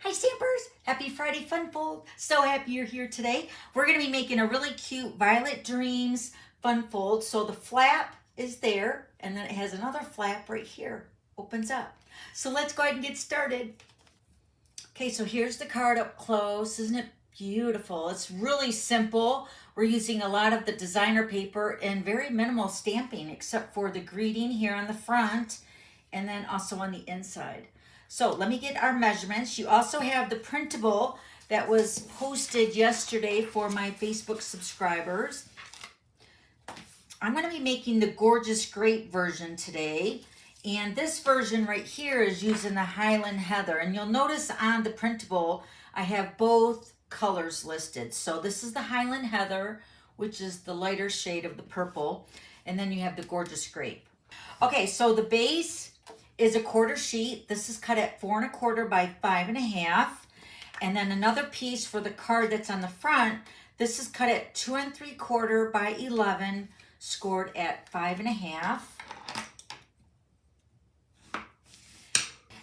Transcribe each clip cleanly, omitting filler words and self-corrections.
Hi Stampers! Happy Friday Fun Fold! So happy you're here today. We're going to be making a really cute Violet Dreams Fun Fold. So the flap is there and then it has another flap right here. Opens up. So let's go ahead and get started. Okay, so here's the card up close. Isn't it beautiful? It's really simple. We're using a lot of the designer paper and very minimal stamping except for the greeting here on the front and then also on the inside. So let me get our measurements. You also have the printable that was posted yesterday for my Facebook subscribers. I'm going to be making the Gorgeous Grape version today. And this version right here is using the Highland Heather. And you'll notice on the printable, I have both colors listed. So this is the Highland Heather, which is the lighter shade of the purple. And then you have the Gorgeous Grape. Okay, so the base is a quarter sheet. This is cut at 4 1/4 by 5 1/2. And then another piece for the card that's on the front. This is cut at 2 3/4 by 11, scored at 5 1/2.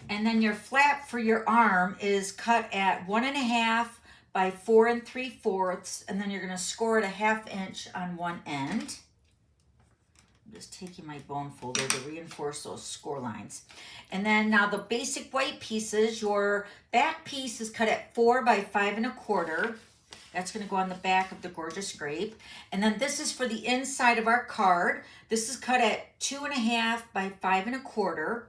And then your flap for your arm is cut at 1 1/2 by 4 3/4, and then you're going to score it a 1/2 inch on one end. I'm just taking my bone folder to reinforce those score lines. And then now the basic white pieces, your back piece is cut at 4 by 5 1/4. That's going to go on the back of the Gorgeous Grape. And then this is for the inside of our card. This is cut at 2 1/2 by 5 1/4.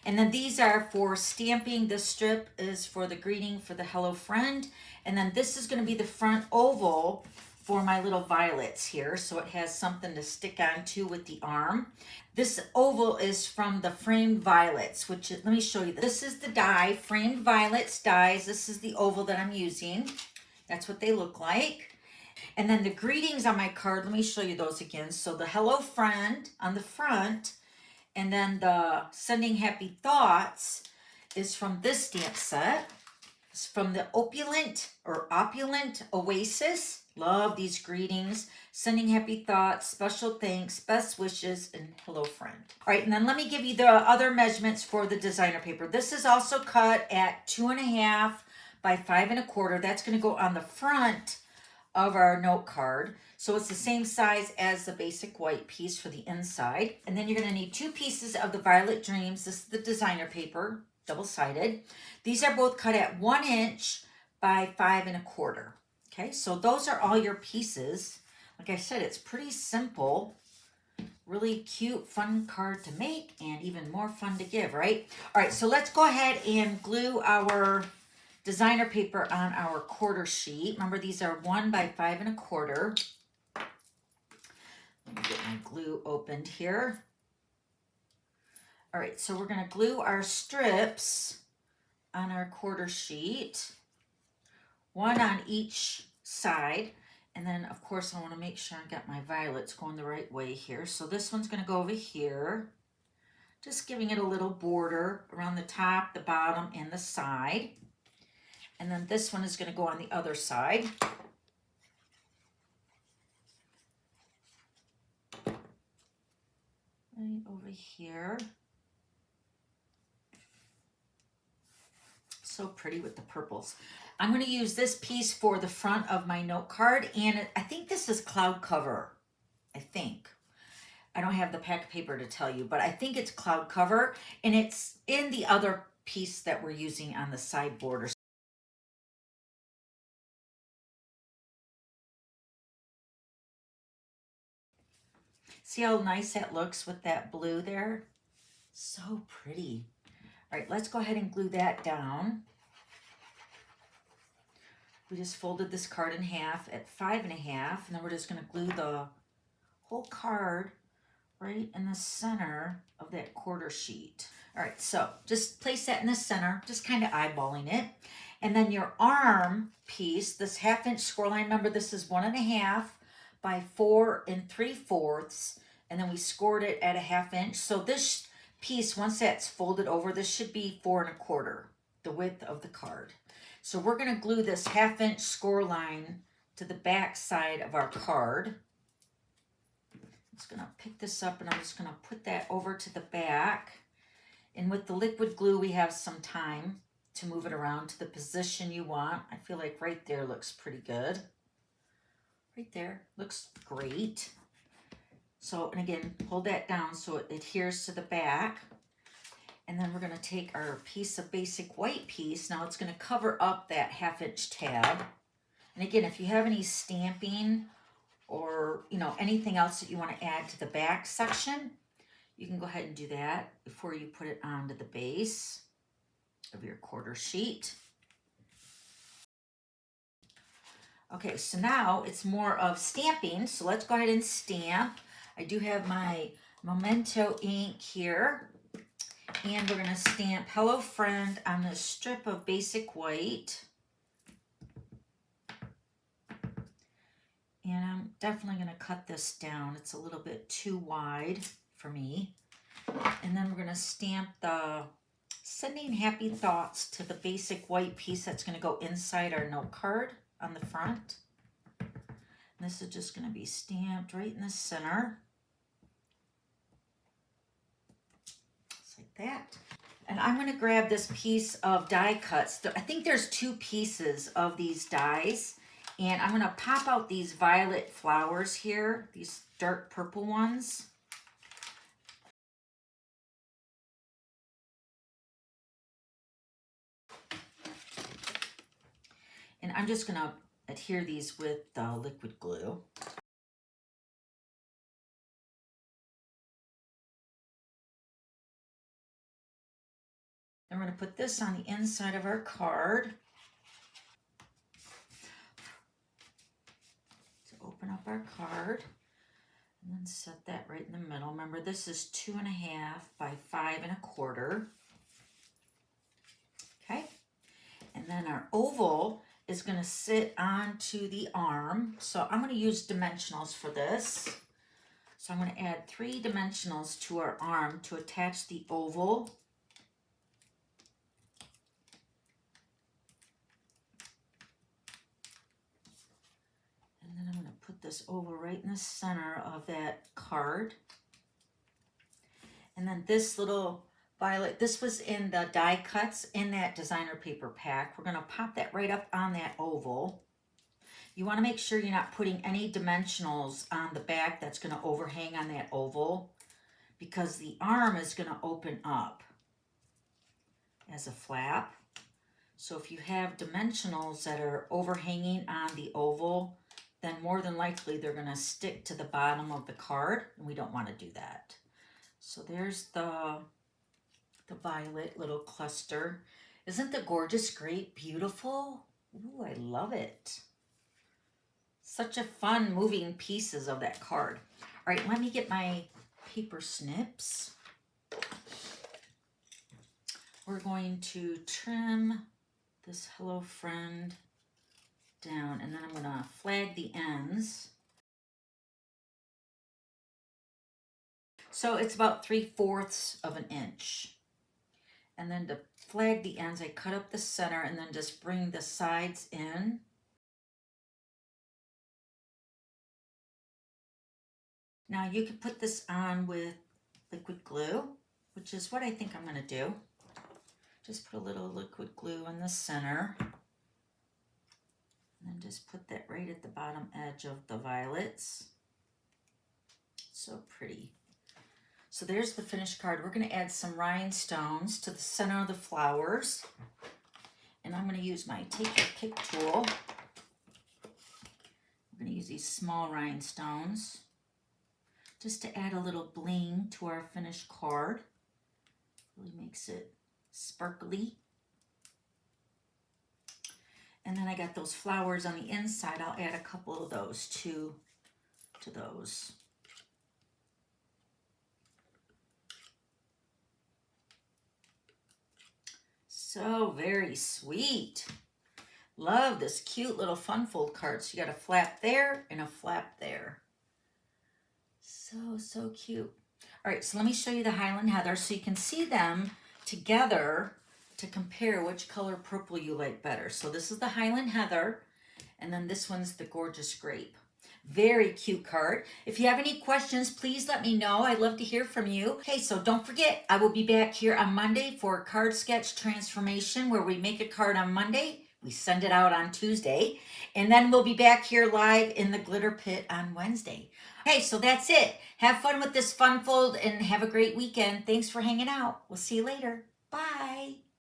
And then these are for stamping. This strip is for the greeting for the hello friend. And then this is going to be the front oval for my little violets here, so it has something to stick on to with the arm. This oval is from the framed violets, which is, let me show you. This is the die, framed violets dies. This is the oval that I'm using. That's what they look like. And then the greetings on my card, let me show you those again. So the hello friend on the front, and then the sending happy thoughts is from this stamp set. It's from the Opulent Oasis. Love these greetings. Sending happy thoughts, special thanks, best wishes, and hello friend. All right, and then let me give you the other measurements for the designer paper. This is also cut at 2 1/2 by 5 1/4. That's going to go on the front of our note card. So it's the same size as the basic white piece for the inside. And then you're going to need 2 pieces of the Violet Dreams. This is the designer paper, double-sided. These are both cut at 1 inch by 5 1/4. Okay, so those are all your pieces. Like I said, it's pretty simple. Really cute, fun card to make, and even more fun to give, right? All right, so let's go ahead and glue our designer paper on our quarter sheet. Remember, these are 1 by 5 1/4. Let me get my glue opened here. All right, so we're going to glue our strips on our quarter sheet, 1 on each side. And then, of course, I want to make sure I got my violets going the right way here. So this one's going to go over here, just giving it a little border around the top, the bottom, and the side. And then this one is going to go on the other side. Right over here. So pretty with the purples. I'm going to use this piece for the front of my note card, and I think this is cloud cover. I think. I don't have the pack of paper to tell you, but I think it's cloud cover, and it's in the other piece that we're using on the side border. See how nice that looks with that blue there? So pretty. All right, let's go ahead and glue that down. We just folded this card in half at 5 1/2, and then we're just going to glue the whole card right in the center of that quarter sheet. All right, so just place that in the center, just kind of eyeballing it. And then your arm piece, this 1/2 inch score line, remember this is 1 1/2 by 4 3/4, and then we scored it at a 1/2 inch. So this piece, once that's folded over, this should be 4 1/4, the width of the card. So we're going to glue this 1/2 inch score line to the back side of our card. I'm just going to pick this up and I'm just going to put that over to the back. And with the liquid glue, we have some time to move it around to the position you want. I feel like right there looks pretty good. Right there looks great. So, and again, hold that down so it adheres to the back. And then we're going to take our piece of basic white piece. Now it's going to cover up that 1/2" tab. And again, if you have any stamping or, you know, anything else that you want to add to the back section, you can go ahead and do that before you put it onto the base of your quarter sheet. Okay, so now it's more of stamping. So let's go ahead and stamp. I do have my Memento ink here. And we're going to stamp Hello Friend on this strip of basic white. And I'm definitely going to cut this down. It's a little bit too wide for me. And then we're going to stamp the Sending Happy Thoughts to the basic white piece that's going to go inside our note card on the front. And this is just going to be stamped right in the center. Just like that. And I'm going to grab this piece of die cuts. I think there's 2 pieces of these dies. And I'm going to pop out these violet flowers here, these dark purple ones. And I'm just going to adhere these with liquid glue. Then we're going to put this on the inside of our card. So open up our card and then set that right in the middle. Remember, this is 2.5 by 5 1/4. Okay. And then our oval is going to sit onto the arm. So I'm going to use dimensionals for this. So I'm going to add 3 dimensionals to our arm to attach the oval. And then I'm going to put this oval right in the center of that card. And then this little violet, this was in the die cuts in that designer paper pack. We're going to pop that right up on that oval. You want to make sure you're not putting any dimensionals on the back that's going to overhang on that oval, because the arm is going to open up as a flap. So if you have dimensionals that are overhanging on the oval, then more than likely they're going to stick to the bottom of the card, and we don't want to do that. So there's the violet little cluster. Isn't the gorgeous grape beautiful? Ooh, I love it. Such a fun moving pieces of that card. All right, let me get my paper snips. We're going to trim this Hello Friend down, and then I'm going to flag the ends. So it's about 3/4 of an inch. And then to flag the ends, I cut up the center and then just bring the sides in. Now you can put this on with liquid glue, which is what I think I'm going to do. Just put a little liquid glue in the center. And then just put that right at the bottom edge of the violets. So pretty. So there's the finished card. We're going to add some rhinestones to the center of the flowers. And I'm going to use my Take Your Pick tool. I'm going to use these small rhinestones just to add a little bling to our finished card. Really makes it sparkly. And then I got those flowers on the inside. I'll add a couple of those too to those. So very sweet. Love this cute little fun fold card. So you got a flap there and a flap there. So cute. All right, so let me show you the Highland Heather so you can see them together to compare which color purple you like better. So this is the Highland Heather, and then this one's the Gorgeous Grape. Very cute card. If you have any questions, please let me know. I'd love to hear from you. Hey, so don't forget, I will be back here on Monday for card sketch transformation, where we make a card on Monday. We send it out on Tuesday. And then we'll be back here live in the glitter pit on Wednesday. Hey, so that's it. Have fun with this fun fold and have a great weekend. Thanks for hanging out. We'll see you later. Bye.